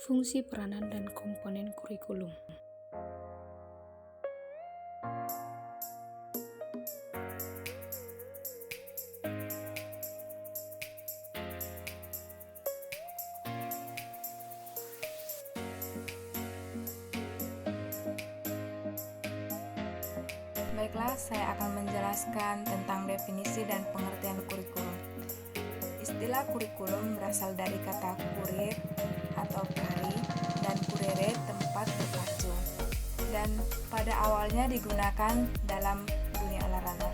Fungsi, peranan, dan komponen kurikulum. Baiklah, saya akan menjelaskan tentang definisi dan pengertian kurikulum. Istilah kurikulum berasal dari kata kurir atau kari dan kurere tempat berpacu, dan pada awalnya digunakan dalam dunia olahraga.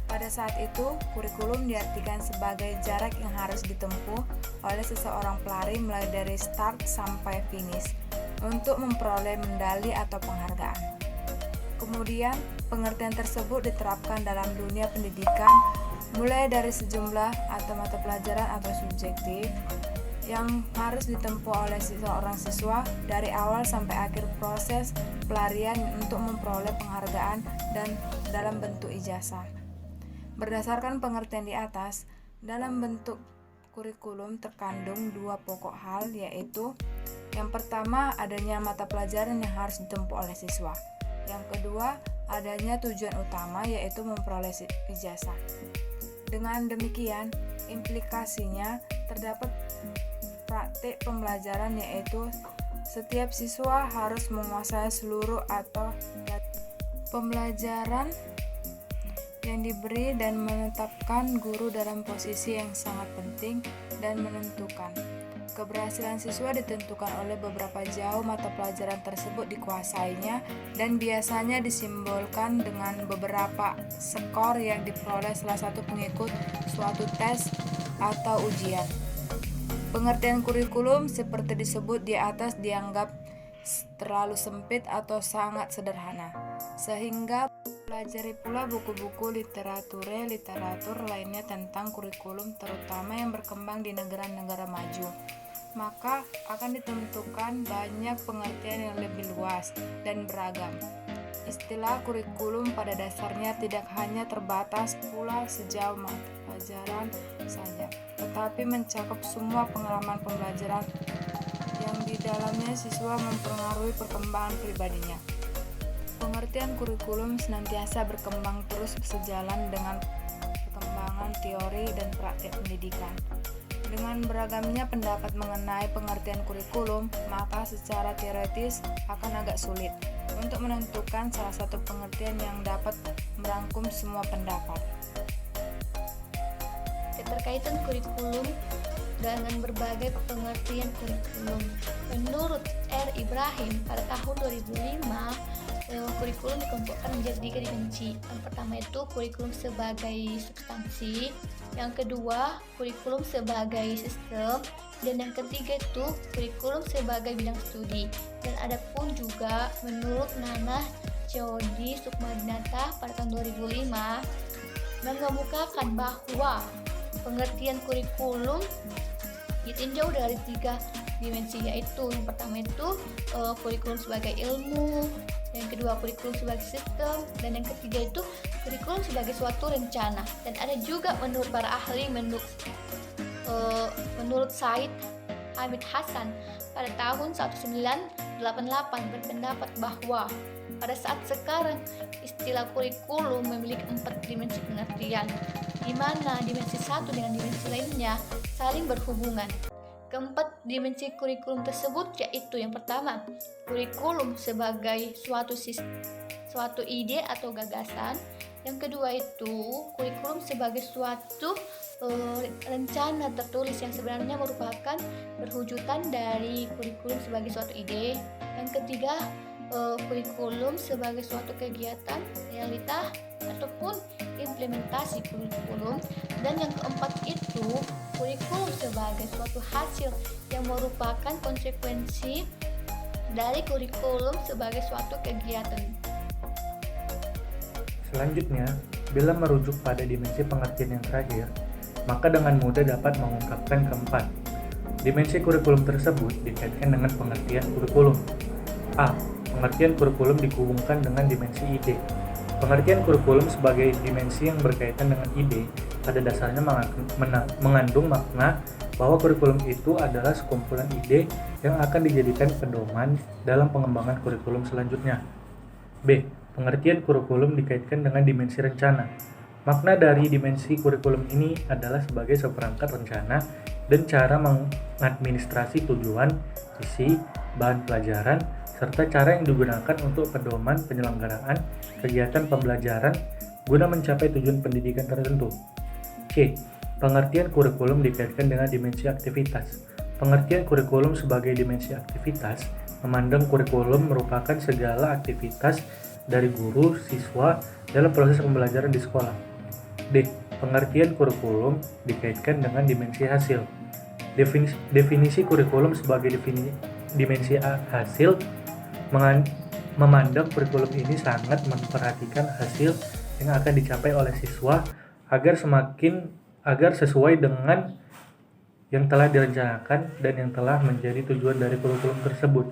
Pada saat itu, kurikulum diartikan sebagai jarak yang harus ditempuh oleh seseorang pelari mulai dari start sampai finish untuk memperoleh medali atau penghargaan. Kemudian, pengertian tersebut diterapkan dalam dunia pendidikan mulai dari sejumlah atau mata pelajaran atau subjektif yang harus ditempuh oleh seorang siswa dari awal sampai akhir proses pelarian untuk memperoleh penghargaan dan dalam bentuk ijazah. Berdasarkan pengertian di atas, dalam bentuk kurikulum terkandung dua pokok hal, yaitu yang pertama adanya mata pelajaran yang harus ditempuh oleh siswa. Yang kedua, adanya tujuan utama yaitu memperoleh ijazah. Dengan demikian, implikasinya terdapat praktik pembelajaran yaitu setiap siswa harus menguasai seluruh atau pembelajaran yang diberi dan menetapkan guru dalam posisi yang sangat penting dan menentukan. Keberhasilan siswa ditentukan oleh beberapa jauh mata pelajaran tersebut dikuasainya dan biasanya disimbolkan dengan beberapa skor yang diperoleh salah satu pengikut suatu tes atau ujian. Pengertian kurikulum seperti disebut di atas dianggap terlalu sempit atau sangat sederhana, sehingga pelajari pula buku-buku literatur lainnya tentang kurikulum, terutama yang berkembang di negara-negara maju. Maka akan ditentukan banyak pengertian yang lebih luas dan beragam. Istilah kurikulum pada dasarnya tidak hanya terbatas pula sejauh mata pelajaran saja, tetapi mencakup semua pengalaman pembelajaran yang di dalamnya siswa mempengaruhi perkembangan pribadinya. Pengertian kurikulum senantiasa berkembang terus sejalan dengan perkembangan teori dan praktik pendidikan. Dengan beragamnya pendapat mengenai pengertian kurikulum, maka secara teoretis akan agak sulit untuk menentukan salah satu pengertian yang dapat merangkum semua pendapat. Keterkaitan kurikulum dengan berbagai pengertian kurikulum. Menurut R. Ibrahim, pada tahun 2005, kurikulum dikelompokkan menjadi 3 dimensi. Yang pertama itu kurikulum sebagai substansi, yang kedua kurikulum sebagai sistem, dan yang ketiga itu kurikulum sebagai bidang studi. Dan ada pun juga menurut Nanah Ceodi Sukmadinata pada tahun 2005 mengemukakan bahwa pengertian kurikulum ditinjau dari 3 dimensi, yaitu yang pertama itu kurikulum sebagai ilmu, yang kedua kurikulum sebagai sistem, dan yang ketiga itu kurikulum sebagai suatu rencana. Dan ada juga menurut para ahli, menurut Said Hamid Hasan pada tahun 1988 berpendapat bahwa pada saat sekarang istilah kurikulum memiliki 4 dimensi pengertian, di mana dimensi satu dengan dimensi lainnya saling berhubungan. Keempat dimensi kurikulum tersebut yaitu yang pertama, kurikulum sebagai suatu ide atau gagasan. Yang kedua itu kurikulum sebagai suatu rencana tertulis yang sebenarnya merupakan perwujudan dari kurikulum sebagai suatu ide. Yang ketiga, kurikulum sebagai suatu kegiatan, realita, ataupun implementasi kurikulum. Dan yang keempat itu kurikulum sebagai suatu hasil yang merupakan konsekuensi dari kurikulum sebagai suatu kegiatan. Selanjutnya, bila merujuk pada dimensi pengertian yang terakhir, maka dengan mudah dapat mengungkapkan keempat. Dimensi kurikulum tersebut dikaitkan dengan pengertian kurikulum. A. Pengertian kurikulum dihubungkan dengan dimensi ide. Pengertian kurikulum sebagai dimensi yang berkaitan dengan ide pada dasarnya mengandung makna bahwa kurikulum itu adalah sekumpulan ide yang akan dijadikan pedoman dalam pengembangan kurikulum selanjutnya. B. Pengertian kurikulum dikaitkan dengan dimensi rencana. Makna dari dimensi kurikulum ini adalah sebagai seperangkat rencana dan cara mengadministrasi tujuan, visi, bahan pelajaran, serta cara yang digunakan untuk pedoman penyelenggaraan kegiatan pembelajaran guna mencapai tujuan pendidikan tertentu. C. Pengertian kurikulum dikaitkan dengan dimensi aktivitas. Pengertian kurikulum sebagai dimensi aktivitas memandang kurikulum merupakan segala aktivitas dari guru, siswa dalam proses pembelajaran di sekolah. D. Pengertian kurikulum dikaitkan dengan dimensi hasil. Definisi kurikulum sebagai dimensi hasil memandang kurikulum ini sangat memperhatikan hasil yang akan dicapai oleh siswa agar sesuai dengan yang telah direncanakan dan yang telah menjadi tujuan dari kurikulum tersebut.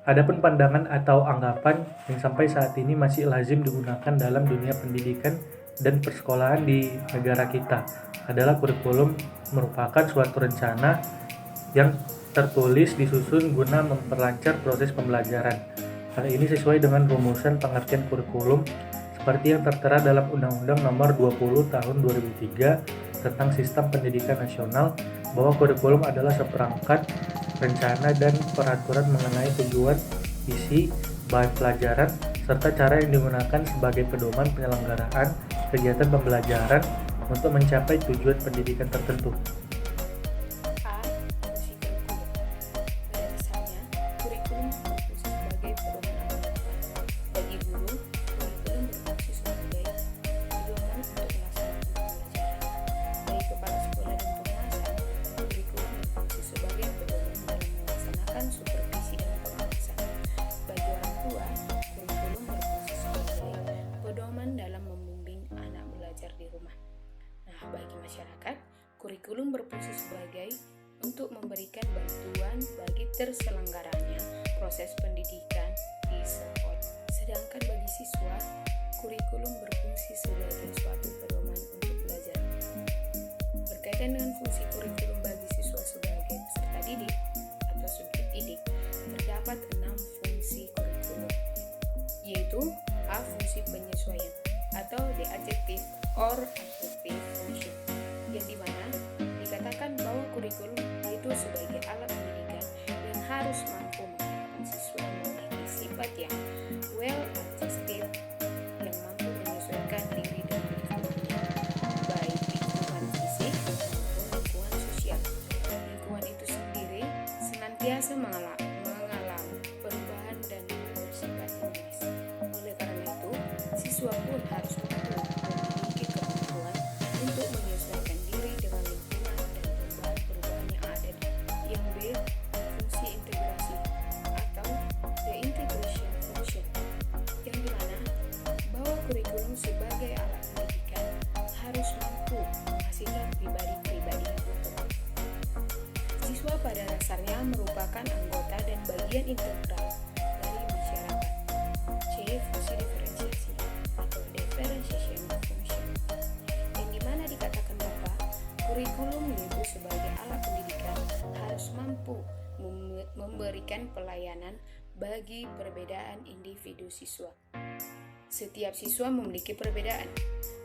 Adapun pandangan atau anggapan yang sampai saat ini masih lazim digunakan dalam dunia pendidikan dan persekolahan di negara kita adalah kurikulum merupakan suatu rencana yang tertulis disusun guna memperlancar proses pembelajaran. Hal ini sesuai dengan rumusan pengertian kurikulum seperti yang tertera dalam Undang-Undang Nomor 20 Tahun 2003 tentang Sistem Pendidikan Nasional, bahwa kurikulum adalah seperangkat rencana dan peraturan mengenai tujuan, visi, bahan pelajaran, serta cara yang digunakan sebagai pedoman penyelenggaraan kegiatan pembelajaran untuk mencapai tujuan pendidikan tertentu. A. Fungsi kurikulum. Pada dasarnya, kurikulum berfungsi sebagai pedoman agama. Bagi guru, kurikulum berfungsi sebagai pedoman untuk melaksanakan pembelajaran. Bagi kepala sekolah dan pengawasan, kurikulum berfungsi sebagai pedoman dalam melaksanakan supervisi dan pengawasan. Bagi orang tua, kurikulum berfungsi sebagai pedoman dalam membimbing anak belajar di rumah. Nah, bagi masyarakat, kurikulum berfungsi sebagai untuk memberikan bantuan bagi terselenggaranya proses pendidikan di sekolah. Sedangkan bagi siswa, kurikulum berfungsi sebagai suatu pedoman untuk belajar. Berkaitan dengan fungsi kurikulum bagi siswa sebagai peserta didik atau subjek didik, terdapat 6 fungsi kurikulum, yaitu A. Fungsi penyesuaian atau the adjective or adjective function, yang dimana dikatakan bahwa kurikulum itu sebagai alat pendidikan yang harus mampu mengarahkan siswa memiliki sifat yang well adjusted, yang mampu menyesuaikan diri dengan lingkungannya, baik lingkungan fisik maupun lingkungan sosial. Lingkungan itu sendiri senantiasa mengalami perubahan dan bersifat dinamis. Oleh karena itu, siswa pun harus mampu memiliki kemampuan untuk menyesuaikan diri dengan lingkungan dan perubahan-perubahan yang ada. Yang B. Fungsi integrasi atau the integration function, yang dimana bahwa kurikulum sebagai alat pendidikan harus mampu menghasilkan pribadi-pribadi yang utuh. Siswa pada dasarnya merupakan anggota dan bagian integral dari masyarakat. C. Fungsi diferensiasi atau differentiation function, yang dimana dikatakan bahwa kurikulum itu sebagai alat pendidikan harus mampu memberikan pelayanan bagi perbedaan individu siswa. Setiap siswa memiliki perbedaan,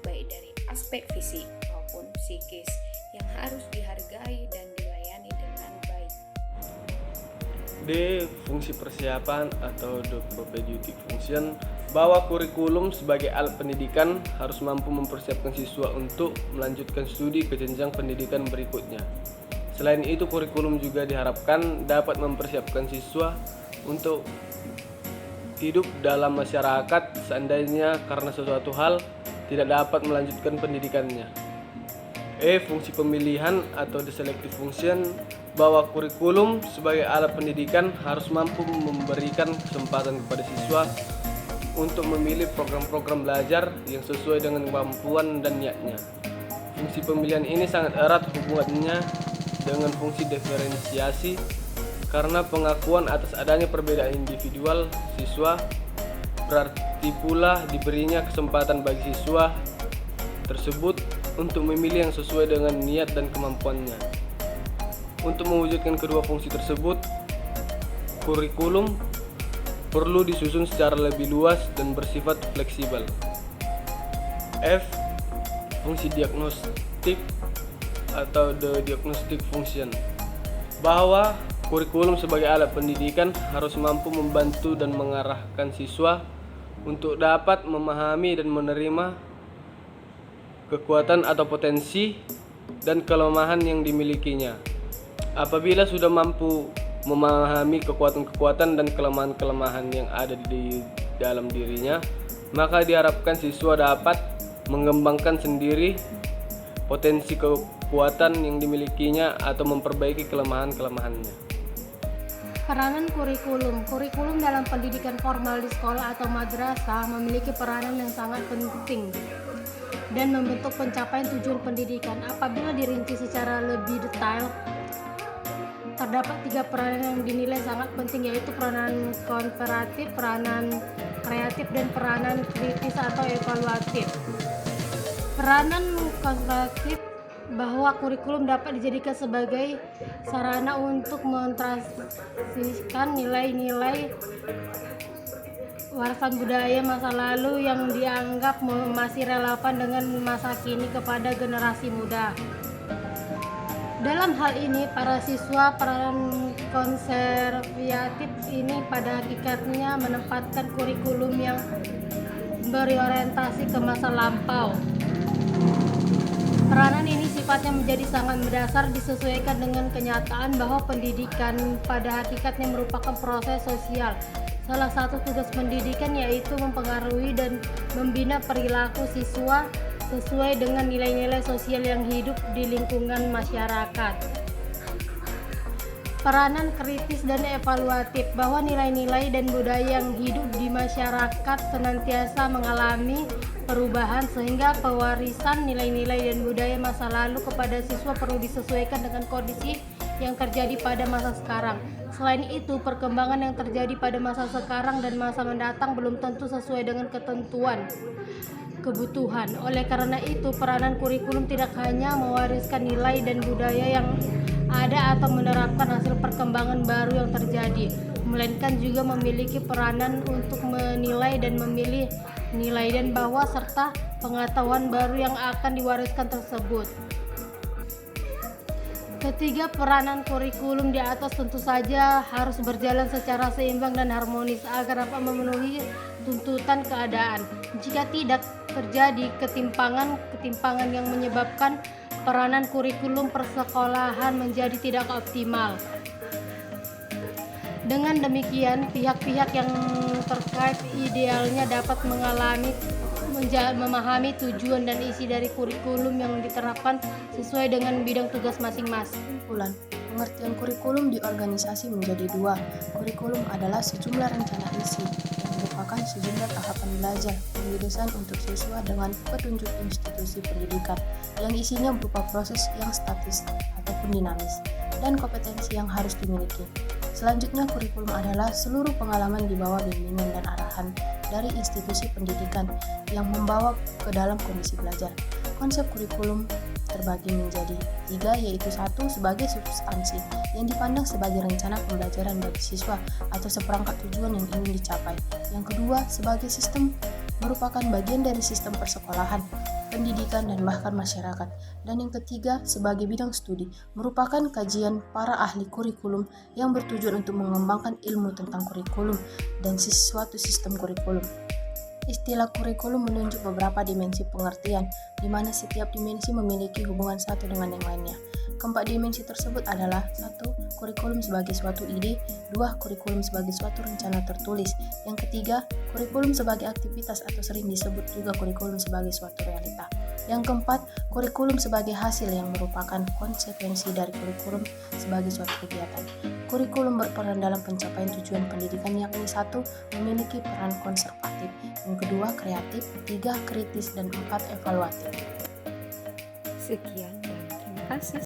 baik dari aspek fisik maupun psikis, yang harus dihargai dan dilayani dengan baik. D. Fungsi persiapan atau the propedeutic function, bahwa kurikulum sebagai alat pendidikan harus mampu mempersiapkan siswa untuk melanjutkan studi ke jenjang pendidikan berikutnya. Selain itu, kurikulum juga diharapkan dapat mempersiapkan siswa untuk hidup dalam masyarakat seandainya karena sesuatu hal tidak dapat melanjutkan pendidikannya. E. Fungsi pemilihan atau the selective function, bahwa kurikulum sebagai alat pendidikan harus mampu memberikan kesempatan kepada siswa untuk memilih program-program belajar yang sesuai dengan kemampuan dan niatnya. Fungsi pemilihan ini sangat erat hubungannya dengan fungsi diferensiasi, karena pengakuan atas adanya perbedaan individual siswa berarti pula diberinya kesempatan bagi siswa tersebut untuk memilih yang sesuai dengan niat dan kemampuannya. Untuk mewujudkan kedua fungsi tersebut, kurikulum perlu disusun secara lebih luas dan bersifat fleksibel. F. Fungsi diagnostik atau the diagnostic function, bahwa kurikulum sebagai alat pendidikan harus mampu membantu dan mengarahkan siswa untuk dapat memahami dan menerima kekuatan atau potensi dan kelemahan yang dimilikinya. Apabila sudah mampu memahami kekuatan-kekuatan dan kelemahan-kelemahan yang ada di dalam dirinya, maka diharapkan siswa dapat mengembangkan sendiri potensi kekuatan yang dimilikinya atau memperbaiki kelemahan-kelemahannya. Peranan kurikulum. Kurikulum dalam pendidikan formal di sekolah atau madrasah memiliki peranan yang sangat penting dan membentuk pencapaian tujuan pendidikan. Apabila dirinci secara lebih detail, terdapat 3 peranan yang dinilai sangat penting, yaitu peranan konspiratif, peranan kreatif, dan peranan kritis atau evaluatif. Peranan konspiratif bahwa kurikulum dapat dijadikan sebagai sarana untuk mentransmisikan nilai-nilai warisan budaya masa lalu yang dianggap masih relevan dengan masa kini kepada generasi muda. Dalam hal ini, para siswa peranan konservatif ini pada hakikatnya menempatkan kurikulum yang berorientasi ke masa lampau. Peranan ini sifatnya menjadi sangat mendasar, disesuaikan dengan kenyataan bahwa pendidikan pada hakikatnya merupakan proses sosial. Salah satu tugas pendidikan yaitu mempengaruhi dan membina perilaku siswa sesuai dengan nilai-nilai sosial yang hidup di lingkungan masyarakat. Peranan kritis dan evaluatif bahwa nilai-nilai dan budaya yang hidup di masyarakat senantiasa mengalami perubahan, sehingga pewarisan nilai-nilai dan budaya masa lalu kepada siswa perlu disesuaikan dengan kondisi yang terjadi pada masa sekarang. Selain itu, perkembangan yang terjadi pada masa sekarang dan masa mendatang belum tentu sesuai dengan ketentuan kebutuhan. Oleh karena itu, peranan kurikulum tidak hanya mewariskan nilai dan budaya yang ada atau menerapkan hasil perkembangan baru yang terjadi, melainkan juga memiliki peranan untuk menilai dan memilih nilai dan bahwa serta pengetahuan baru yang akan diwariskan tersebut. Ketiga, peranan kurikulum di atas tentu saja harus berjalan secara seimbang dan harmonis agar dapat memenuhi tuntutan keadaan. Jika tidak, terjadi ketimpangan yang menyebabkan peranan kurikulum persekolahan menjadi tidak optimal. Dengan demikian, pihak-pihak yang terkait idealnya dapat memahami tujuan dan isi dari kurikulum yang diterapkan sesuai dengan bidang tugas masing-masing. Kesimpulan, pengertian kurikulum di organisasi menjadi 2. Kurikulum adalah sejumlah rencana isi yang merupakan sejumlah tahapan belajar yang didesain untuk siswa dengan petunjuk institusi pendidikan yang isinya berupa proses yang statis ataupun dinamis dan kompetensi yang harus dimiliki. Selanjutnya, kurikulum adalah seluruh pengalaman di bawah bimbingan dan arahan dari institusi pendidikan yang membawa ke dalam kondisi belajar. Konsep kurikulum terbagi menjadi 3, yaitu 1 sebagai substansi yang dipandang sebagai rencana pembelajaran bagi siswa atau seperangkat tujuan yang ingin dicapai. Yang kedua, sebagai sistem, merupakan bagian dari sistem persekolahan, pendidikan, dan bahkan masyarakat. Dan yang ketiga, sebagai bidang studi, merupakan kajian para ahli kurikulum yang bertujuan untuk mengembangkan ilmu tentang kurikulum dan suatu sistem kurikulum. Istilah kurikulum menunjuk beberapa dimensi pengertian, di mana setiap dimensi memiliki hubungan satu dengan yang lainnya. Keempat dimensi tersebut adalah 1. Kurikulum sebagai suatu ide, 2. Kurikulum sebagai suatu rencana tertulis, yang ketiga, kurikulum sebagai aktivitas atau sering disebut juga kurikulum sebagai suatu realita. Yang keempat, kurikulum sebagai hasil yang merupakan konsekuensi dari kurikulum sebagai suatu kegiatan. Kurikulum berperan dalam pencapaian tujuan pendidikan, yakni 1. Memiliki peran konservatif, yang kedua kreatif, 3. kritis, dan 4. evaluatif. Sekian dan terima kasih.